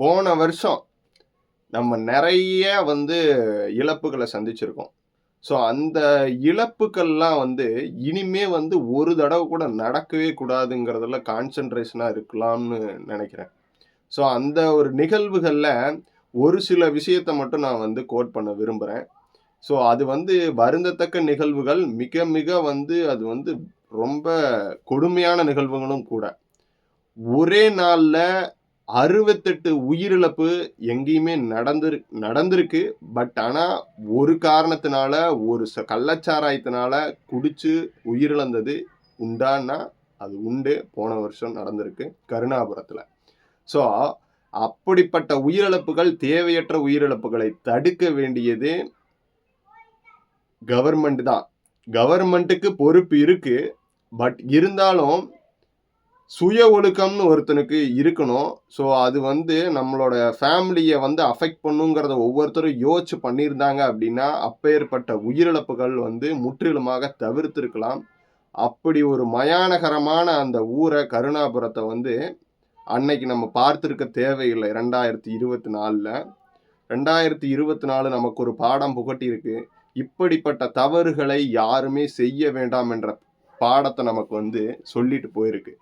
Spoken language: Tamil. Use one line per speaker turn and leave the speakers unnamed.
போன வருஷம் நம்ம நெறைய இழப்புகள சந்திச்சிருக்கோம். ஸோ, அந்த இழப்புக்கள்லாம் இனிமே ஒரு தடவ கூட நடக்கவே கூடாதுங்கிறதுல கான்சன்ட்ரேஷனா இருக்கலாம்னு நெனைக்கிறேன். ஸோ, அந்த ஒரு நிகழ்வுகள்ல ஒரு சில விஷயத்த மட்டும் நான் கோட் பண்ண விரும்புறேன். ஸோ, அது வருந்தத்தக்க நிகழ்வுகள். மிக மிக அது ரொம்ப கொடுமையான நிகழ்வுகளும் கூட. ஒரே நாள்ல 68 உயிரிழப்பு எங்கேயுமே நடந்திருக்கு. பட் ஆனா, ஒரு காரணத்தினால, ஒரு கள்ளச்சாராயத்தினால குடிச்சு உயிரிழந்தது உண்டான்னா, அது உண்டு. போன வருஷம் நடந்திருக்கு. கருணாபுரத்துல. ஸோ, அப்படிப்பட்ட உயிரிழப்புகள், தேவையற்ற உயிரிழப்புகளை தடுக்க வேண்டியது கவர்ன்மெண்ட் தான். கவர்ன்மெண்ட்டுக்கு பொறுப்பு இருக்கு. பட் இருந்தாலும் சுய ஒழுக்கம்னு ஒருத்தனுக்கு இருக்கணும். ஸோ, அது நம்மளோட ஃபேமிலிய அஃபெக்ட் பண்ணுங்கிறத ஒவ்வொருத்தரும் யோசிச்சு பண்ணியிருந்தாங்க அப்படின்னா, அப்பேற்பட்ட உயிரிழப்புகள் முற்றிலுமாக தவிர்த்திருக்கலாம். அப்படி ஒரு மயானகரமான அந்த கருணாபுரத்த அன்னைக்கு நம்ம பார்த்திருக்க தேவையில்லை 2024ல. 2024 நமக்கு ஒரு பாடம் புகட்டியிருக்கு. இப்படிப்பட்ட தவறுகளை யாருமே செய்ய வேண்டாம் என்ற பாடத்த நமக்கு சொல்லிட்டு போயிருக்கு.